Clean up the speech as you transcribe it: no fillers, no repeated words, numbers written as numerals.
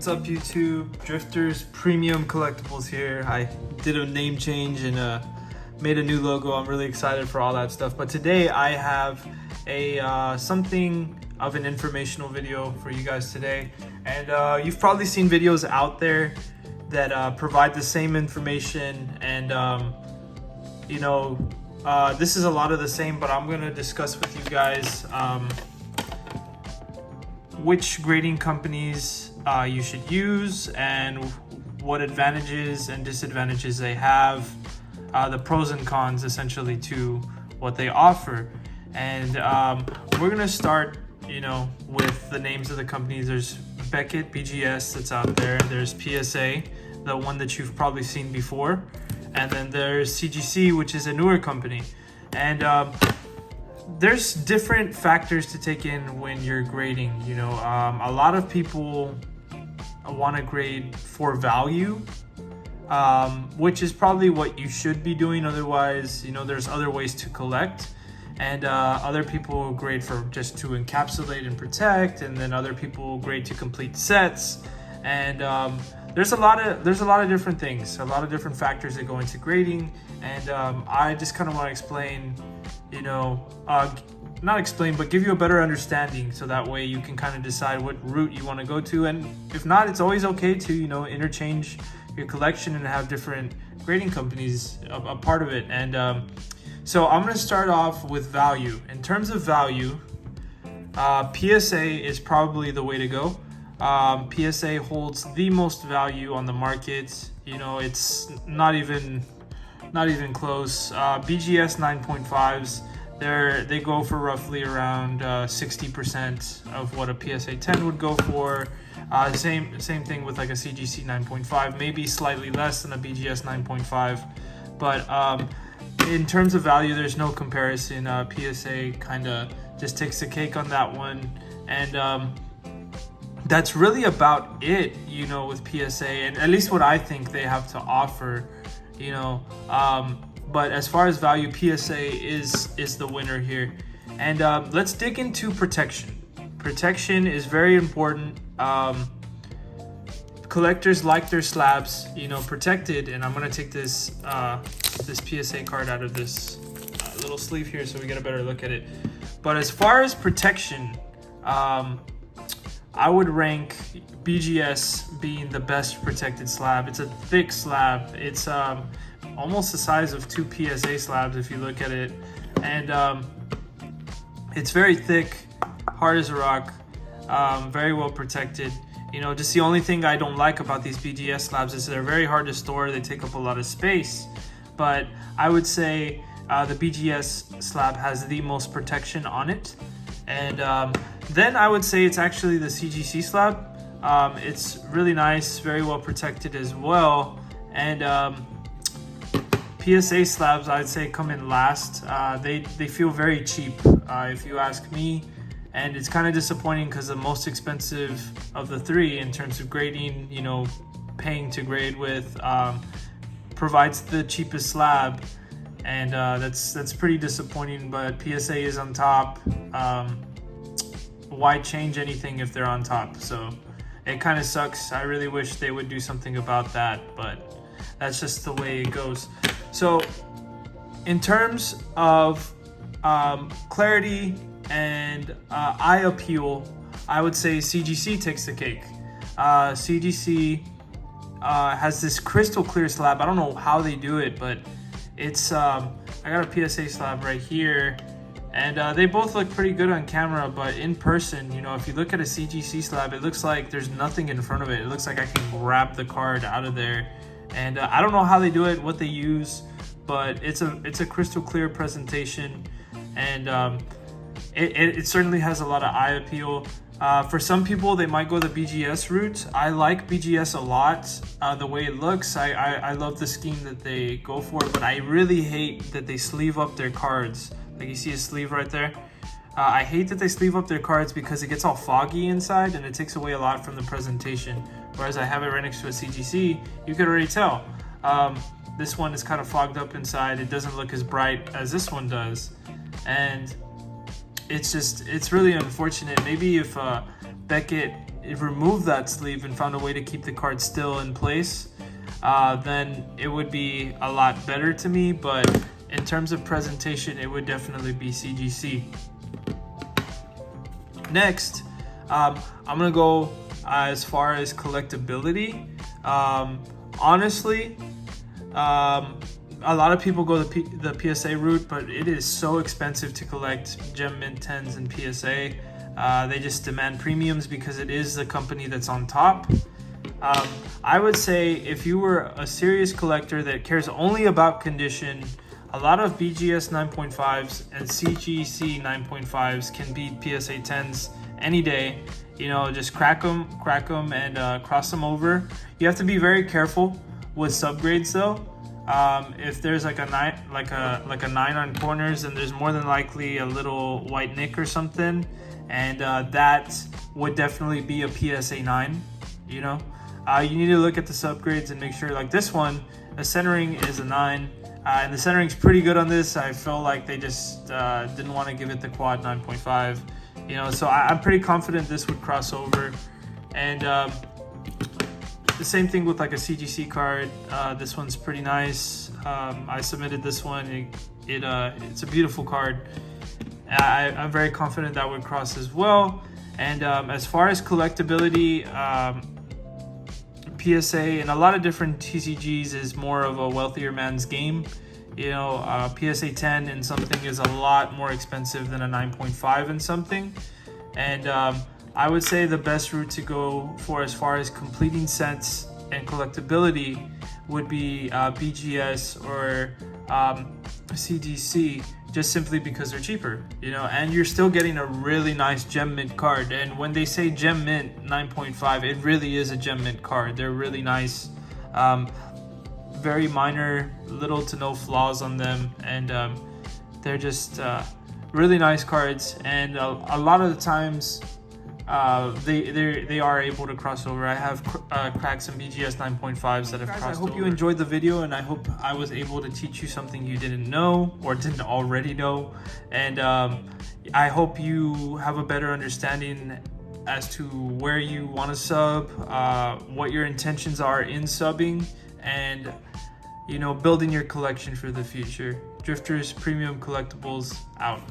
What's up YouTube? Drifters Premium Collectibles here. I did a name change and made a new logo. I'm really excited for all that stuff. But today I have a something of an informational video for you guys today. And you've probably seen videos out there that provide the same information, and this is a lot of the same, but I'm gonna discuss with you guys which grading companies you should use and what advantages and disadvantages they have, the pros and cons essentially to what they offer. And we're gonna start with the names of the companies. There's Beckett BGS that's out there, there's PSA, the one that you've probably seen before, and then there's CGC, which is a newer company. And there's different factors to take in when you're grading. A lot of people want to grade for value, which is probably what you should be doing. Otherwise, there's other ways to collect. And other people grade for just to encapsulate and protect, and then other people grade to complete sets. And there's a lot of different things, a lot of different factors that go into grading. And I just kind of want to explain, not explain, but give you a better understanding, so that way you can kind of decide what route you want to go to. And if not, it's always okay to interchange your collection and have different grading companies a part of it. And so I'm going to start off with value. In terms of value, PSA is probably the way to go. PSA holds the most value on the market. It's not even close. BGS 9.5s, they go for roughly around 60% of what a PSA 10 would go for. Same thing with like a CGC 9.5, maybe slightly less than a BGS 9.5, but in terms of value, there's no comparison. PSA kind of just takes the cake on that one. And that's really about it, with PSA, and at least what I think they have to offer, but as far as value, PSA is the winner here. And let's dig into protection. Protection is very important. Collectors like their slabs, protected. And I'm gonna take this PSA card out of this little sleeve here so we get a better look at it. But as far as protection, I would rank BGS being the best protected slab. It's a thick slab. It's almost the size of two PSA slabs if you look at it. And it's very thick, hard as a rock, very well protected. Just the only thing I don't like about these BGS slabs is they're very hard to store. They take up a lot of space. But I would say the BGS slab has the most protection on it. And then I would say it's actually the CGC slab. It's really nice, very well protected as well. And PSA slabs, I'd say, come in last. They feel very cheap, if you ask me. And it's kind of disappointing because the most expensive of the three in terms of grading, paying to grade with, provides the cheapest slab. And that's pretty disappointing, but PSA is on top. Why change anything if they're on top? So it kind of sucks. I really wish they would do something about that, but that's just the way it goes. So in terms of clarity and eye appeal, I would say CGC takes the cake. CGC has this crystal clear slab. I don't know how they do it, but it's I got a PSA slab right here, and they both look pretty good on camera, but in person, if you look at a CGC slab, it looks like there's nothing in front of it. It looks like I can grab the card out of there. And I don't know how they do it, what they use, but it's a crystal clear presentation. And it certainly has a lot of eye appeal. For some people, they might go the BGS route. I like BGS a lot, the way it looks. I love the scheme that they go for, but I really hate that they sleeve up their cards. Like, you see a sleeve right there? I hate that they sleeve up their cards because it gets all foggy inside and it takes away a lot from the presentation. Whereas I have it right next to a CGC, you can already tell. This one is kind of fogged up inside. It doesn't look as bright as this one does. And it's really unfortunate. Maybe if Beckett removed that sleeve and found a way to keep the card still in place, then it would be a lot better to me. But in terms of presentation, it would definitely be CGC. Next, I'm gonna go as far as collectability. Honestly, a lot of people go the PSA route, but it is so expensive to collect Gem Mint 10s and PSA. They just demand premiums because it is the company that's on top. I would say if you were a serious collector that cares only about condition, a lot of BGS 9.5s and CGC 9.5s can beat PSA 10s any day. You know, just crack them and cross them over. You have to be very careful with subgrades though. If there's like a 9 on corners, and there's more than likely a little white nick or something, and that would definitely be a PSA 9. You know, you need to look at the subgrades and make sure. Like this one, the centering is a 9. And the centering's pretty good on this. I feel like they just didn't want to give it the quad 9.5, you know, so I'm pretty confident this would cross over. And the same thing with like a CGC card. This one's pretty nice. I submitted this one. It's a beautiful card. I'm very confident that would cross as well. And as far as collectability, PSA and a lot of different TCGs is more of a wealthier man's game. You know, PSA 10 and something is a lot more expensive than a 9.5 and something. And I would say the best route to go for as far as completing sets and collectability would be BGS or CGC, just simply because they're cheaper, you know, and you're still getting a really nice Gem Mint card. And when they say Gem Mint 9.5, it really is a Gem Mint card. They're really nice, very minor, little to no flaws on them, and they're just really nice cards. And a lot of the times they are able to cross over. I have cracked some BGS 9.5s that have crossed over. I hope you enjoyed the video, and I hope I was able to teach you something you didn't know or didn't already know. And I hope you have a better understanding as to where you want to sub, what your intentions are in subbing, and you know, building your collection for the future. Drifters Premium Collectibles out.